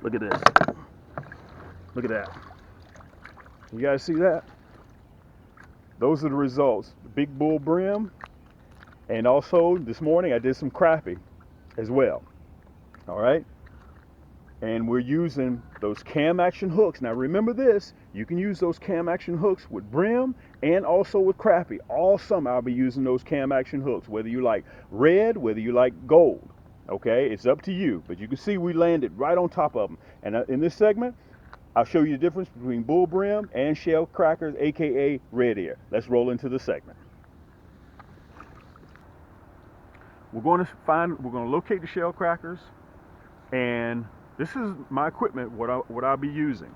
Look at this. Look at that. You guys see that? Those are the results. The Big Bull Brim, and also this morning I did some crappie as well. All right. And we're using those cam action hooks. Now remember this, you can use those cam action hooks with brim and also with crappie. All summer I'll be using those cam action hooks, whether you like red, whether you like gold. Okay, it's up to you. But you can see we landed right on top of them. And in this segment, I'll show you the difference between bull brim and shell crackers, aka red ear. Let's roll into the segment. We're going to locate the shell crackers, and this is my equipment, what I'll be using.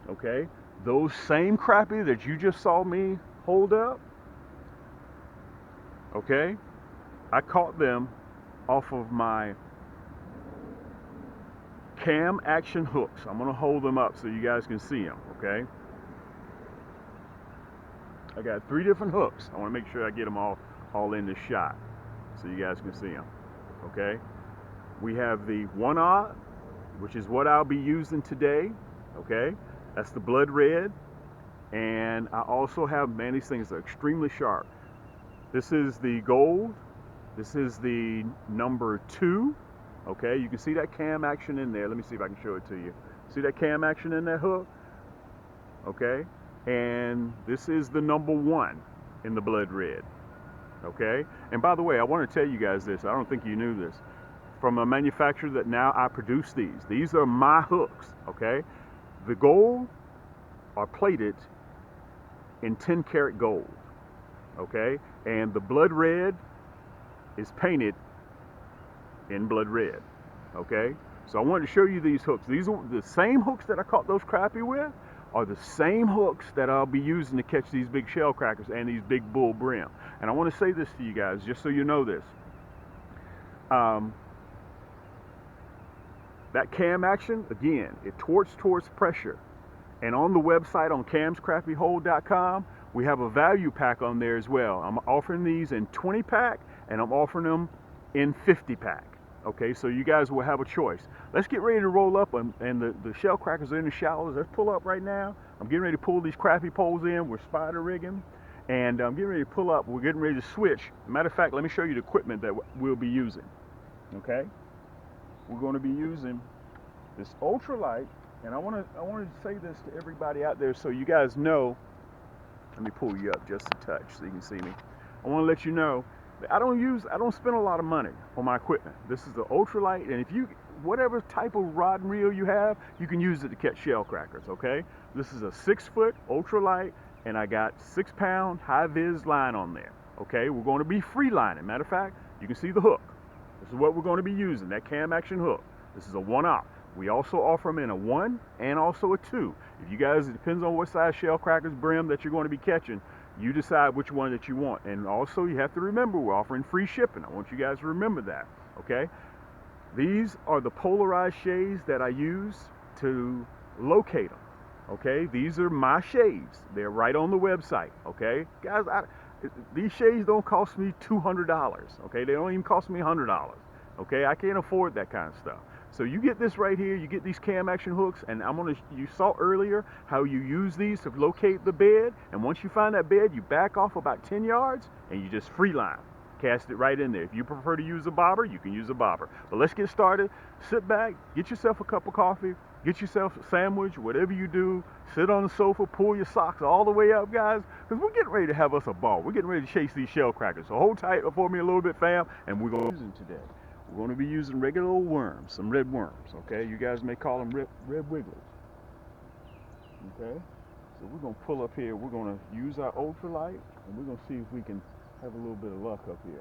Okay, those same crappie that you just saw me hold up. Okay, I caught them off of my cam action hooks. I'm gonna hold them up so you guys can see them. Okay, I got 3 different hooks. I want to make sure I get them all in the shot so you guys can see them. Okay, we have the 1/0, which is what I'll be using today. Okay, that's the blood red. And I also have, man, these things are extremely sharp. This is the gold. This is the number 2. Okay, you can see that cam action in there. Let me see if I can show it to you. See that cam action in that hook? Okay, and this is the number 1 in the blood red. Okay, and by the way, I want to tell you guys this. I don't think you knew this. From a manufacturer that now I produce these. These are my hooks. Okay, the gold are plated in 10 karat gold. Okay, and the blood red is painted in blood red. Okay, so I wanted to show you these hooks. These are the same hooks that I caught those crappie with, are the same hooks that I'll be using to catch these big shell crackers and these big bull brim. And I want to say this to you guys, just so you know this. That cam action, again, it torques towards pressure. And on the website on camscrappiehold.com, we have a value pack on there as well. I'm offering these in 20 pack and I'm offering them in 50 pack. Okay, so you guys will have a choice. Let's get ready to roll up, and the shell crackers are in the shallows. Let's pull up right now. I'm getting ready to pull these crappie poles in. We're spider rigging, and I'm getting ready to pull up. We're getting ready to switch. Matter of fact, let me show you the equipment that we'll be using. Okay, we're going to be using this ultralight, and I wanted to say this to everybody out there so you guys know. Let me pull you up just a touch so you can see me. I want to let you know I don't spend a lot of money on my equipment. This is the ultralight, and if you, whatever type of rod and reel you have, you can use it to catch shell crackers, okay? This is a 6-foot ultralight, and I got 6-pound high-vis line on there, okay? We're going to be free lining. Matter of fact, you can see the hook. This is what we're going to be using, that cam action hook. This is a 1/0. We also offer them in a 1 and also a 2. If you guys, it depends on what size shell crackers, brim that you're going to be catching. You decide which one that you want. And also you have to remember we're offering free shipping. I want you guys to remember that, okay? These are the polarized shades that I use to locate them, okay? These are my shades. They're right on the website, okay? Guys, these shades don't cost me $200, okay? They don't even cost me $100, okay? I can't afford that kind of stuff. So you get this right here, you get these cam action hooks, and you saw earlier how you use these to locate the bed, and once you find that bed, you back off about 10 yards, and you just free line. Cast it right in there. If you prefer to use a bobber, you can use a bobber. But let's get started. Sit back, get yourself a cup of coffee, get yourself a sandwich, whatever you do, sit on the sofa, pull your socks all the way up, guys, because we're getting ready to have us a ball. We're getting ready to chase these shell crackers. So hold tight for me a little bit, fam, and we're going to use them today. We're going to be using regular old worms, some red worms, okay? You guys may call them red wigglers, okay? So we're going to pull up here. We're going to use our ultralight, and we're going to see if we can have a little bit of luck up here.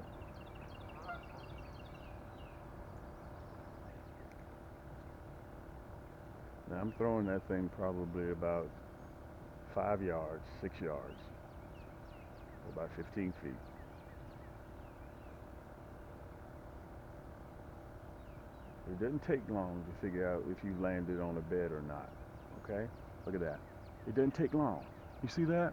Now I'm throwing that thing probably about 5 yards, 6 yards, about 15 feet. It doesn't take long to figure out if you landed on a bed or not, okay? Look at that. It doesn't take long. You see that?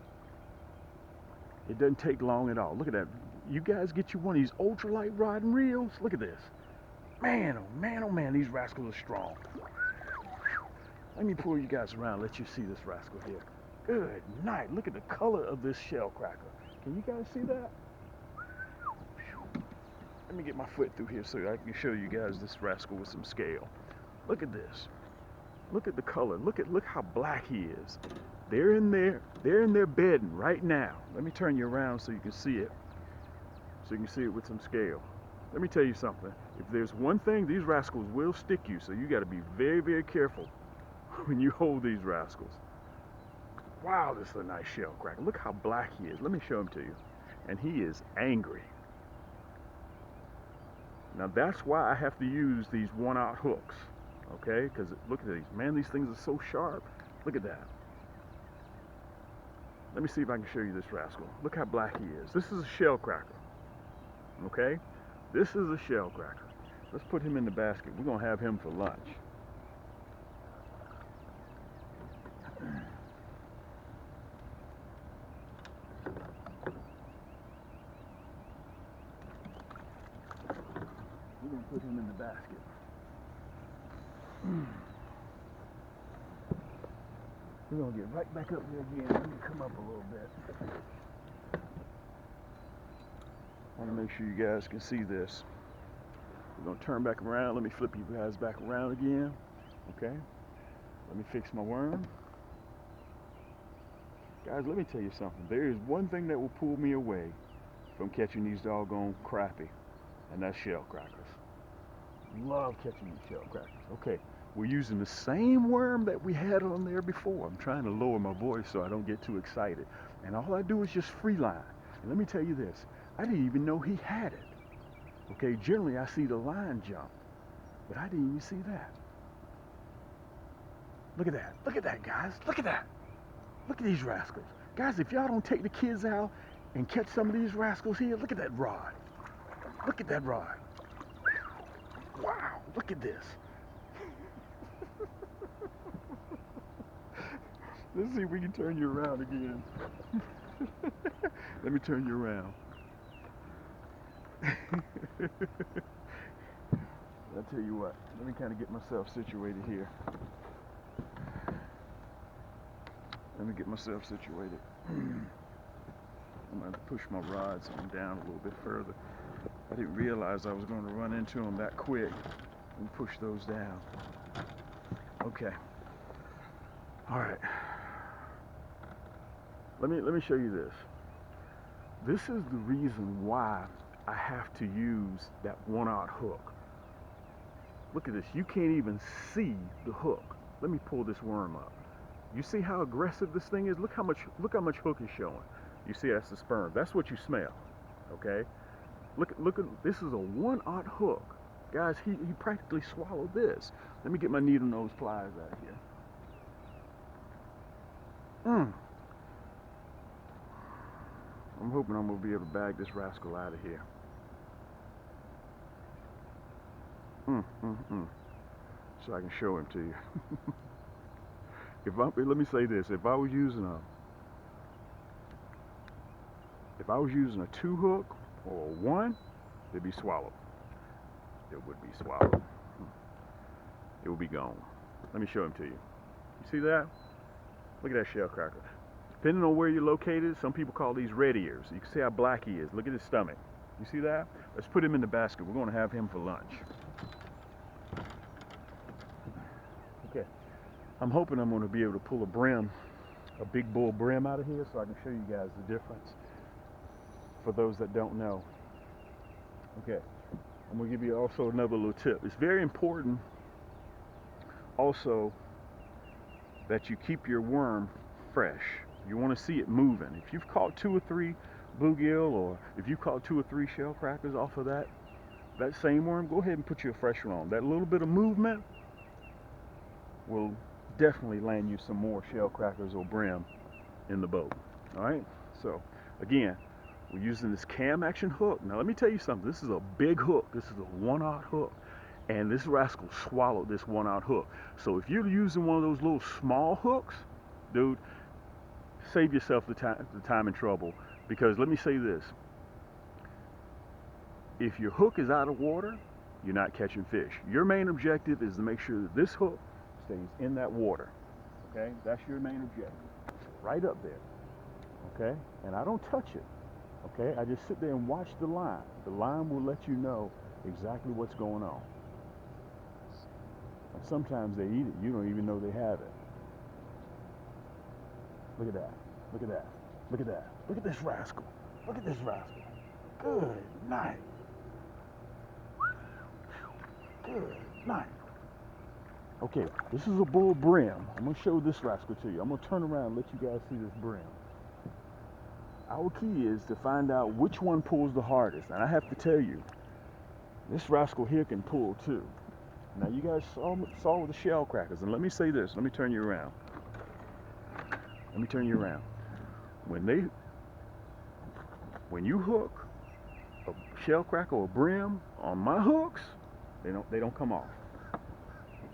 It doesn't take long at all. Look at that. You guys get you one of these ultralight rod and reels. Look at this. Man, oh man, oh man, these rascals are strong. Let me pull you guys around, let you see this rascal here. Good night. Look at the color of this shell cracker. Can you guys see that? Let me get my foot through here so I can show you guys this rascal with some scale. Look at this. Look at the color. Look how black he is. They're in their bedding right now. Let me turn you around so you can see it. So you can see it with some scale. Let me tell you something. If there's one thing, these rascals will stick you, so you got to be very, very careful when you hold these rascals. Wow, this is a nice shell cracker. Look how black he is. Let me show him to you. And he is angry. Now that's why I have to use these 1/0 hooks, okay? Because look at these. Man, these things are so sharp. Look at that. Let me see if I can show you this rascal. Look how black he is. This is a shell cracker, okay? This is a shell cracker. Let's put him in the basket. We're going to have him for lunch. We're going to put him in the basket. We're going to get right back up there again. Let me come up a little bit. I want to make sure you guys can see this. We're going to turn back around. Let me flip you guys back around again. Okay? Let me fix my worm. Guys, let me tell you something. There is one thing that will pull me away from catching these doggone crappie, and that's shell crackers. Love catching these shell crackers. Okay, we're using the same worm that we had on there before. I'm trying to lower my voice so I don't get too excited. And all I do is just free line. And let me tell you this. I didn't even know he had it. Okay, generally I see the line jump, but I didn't even see that. Look at that. Look at that, guys. Look at that. Look at these rascals. Guys, if y'all don't take the kids out and catch some of these rascals here, look at that rod. Look at that rod. Wow, look at this. Let's see if we can turn you around again. Let me turn you around. I'll tell you what, let me kind of get myself situated here. Let me get myself situated. I'm going to push my rods on down a little bit further. I didn't realize I was going to run into them that quick and push those down. Okay. All right. Let me show you this. This is the reason why I have to use that 1/0 hook. Look at this. You can't even see the hook. Let me pull this worm up. You see how aggressive this thing is? Look how much hook is showing. You see that's the sperm. That's what you smell. Okay? Look at this is a 1/0 hook. Guys, he practically swallowed this. Let me get my needle nose pliers out here. I'm hoping I'm going to be able to bag this rascal out of here. So I can show him to you. Let me say this, if I was using a 2 hook or a 1, it'd be swallowed. It would be swallowed. It would be gone. Let me show him to you. You see that? Look at that shell cracker. Depending on where you're located, some people call these red ears. You can see how black he is. Look at his stomach. You see that? Let's put him in the basket. We're going to have him for lunch. Okay. I'm hoping I'm going to be able to pull a BREAM, a big bull BREAM out of here so I can show you guys the difference for those that don't know. Okay. I'm going to give you also another little tip. It's very important also that you keep your worm fresh. You want to see it moving. If you've caught 2 or 3 bluegill, or if you caught 2 or 3 shell crackers off of that same worm, go ahead and put you a fresh one on. That little bit of movement will definitely land you some more shell crackers or BREAM in the boat. All right. So again, we're using this cam action hook. Now let me tell you something. This is a big hook. This is a 1/0 hook, and this rascal swallowed this 1/0 hook. So if you're using one of those little small hooks, dude, save yourself the time and trouble, because let me say this. If your hook is out of water, you're not catching fish. Your main objective is to make sure that this hook stays in that water. Okay, that's your main objective. Right up there. Okay, and I don't touch it. Okay, I just sit there and watch the line. The line will let you know exactly what's going on. And sometimes they eat it. You don't even know they have it. Look at that. Look at that. Look at that. Look at this rascal. Look at this rascal. Good night. Good night. Okay, this is a bull brim. I'm going to show this rascal to you. I'm going to turn around and let you guys see this brim. Our key is to find out which one pulls the hardest. And I have to tell you, this rascal here can pull too. Now you guys saw the shell crackers. And let me say this. Let me turn you around. Let me turn you around. When you hook a shell cracker or a brim on my hooks, they don't come off.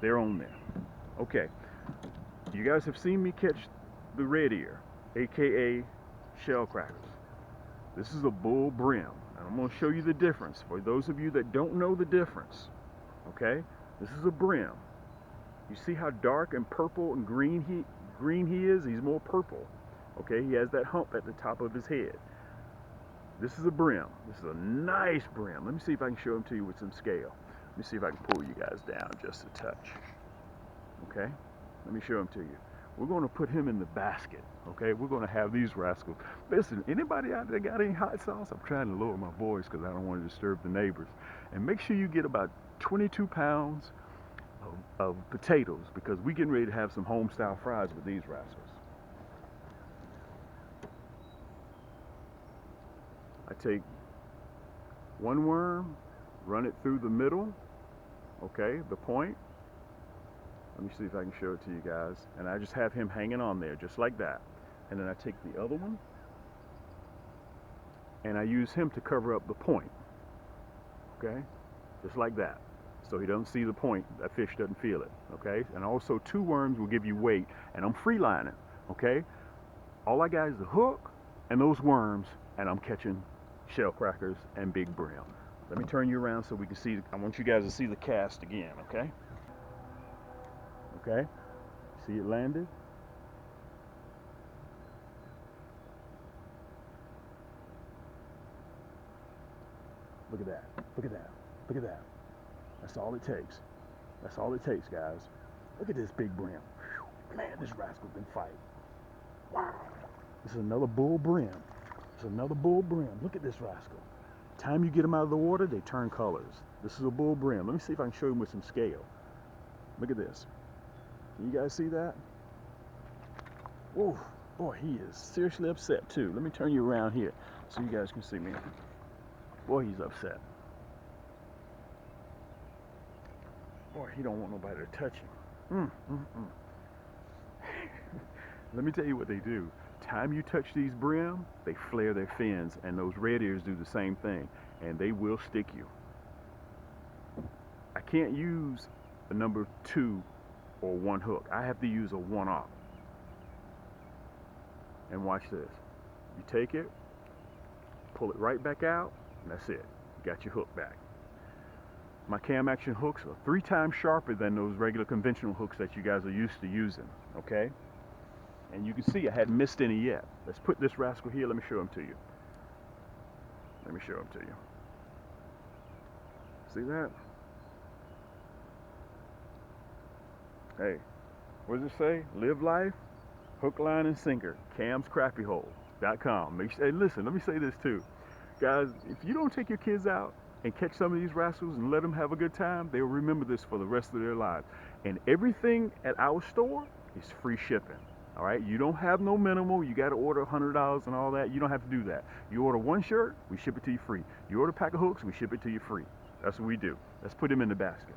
They're on there. Okay. You guys have seen me catch the red ear, aka shell crackers. This is a bull brim, and I'm going to show you the difference for those of you that don't know the difference. Okay, this is a brim. You see how dark and purple and green he is? He's more purple. Okay, he has that hump at the top of his head. This is a brim. This is a nice brim. Let me see if I can show him to you with some scale. Let me see if I can pull you guys down just a touch. Okay, let me show him to you. We're going to put him in the basket. Okay, we're going to have these rascals. Listen, anybody out there got any hot sauce? I'm trying to lower my voice because I don't want to disturb the neighbors. And make sure you get about 22 pounds of potatoes, because we're getting ready to have some home style fries with these rascals. I take one worm, run it through the middle, okay, the point. Let me see if I can show it to you guys. And I just have him hanging on there, just like that. And then I take the other one, and I use him to cover up the point, okay, just like that. So he doesn't see the point, that fish doesn't feel it, okay? And also 2 worms will give you weight, and I'm free lining, okay? All I got is the hook and those worms, and I'm catching shell crackers and big brim. Let me turn you around so we can see. I want you guys to see the cast again, okay? Okay, see it landed? Look at that, look at that, look at that. That's all it takes. That's all it takes, guys. Look at this big brim. Whew. Man, this rascal can fight. Wow. This is another bull brim. This is another bull brim. Look at this rascal. Time you get them out of the water, they turn colors. This is a bull brim. Let me see if I can show you with some scale. Look at this. Can you guys see that? Whoa, boy, he is seriously upset too. Let me turn you around here so you guys can see me. Boy, he's upset. Boy, he don't want nobody to touch him. Let me tell you what they do. Time you touch these brim, they flare their fins, and those red ears do the same thing, and they will stick you. I can't use a number 2 or 1 hook. I have to use a 1-aught. And watch this. You take it, pull it right back out, and that's it. You got your hook back. My cam action hooks are 3 times sharper than those regular conventional hooks that you guys are used to using, okay? And you can see I hadn't missed any yet. Let's put this rascal here. Let me show him to you. Let me show him to you. See that? Hey, what does it say? Live life, hook, line, and sinker. CamsCrappieHole.com. Hey, listen, let me say this too. Guys, if you don't take your kids out and catch some of these rascals and let them have a good time, they'll remember this for the rest of their lives. And everything at our store is free shipping. All right, you don't have no minimal. You got to order $100 and all that. You don't have to do that. You order 1 shirt, we ship it to you free. You order a pack of hooks, we ship it to you free. That's what we do. Let's put him in the basket.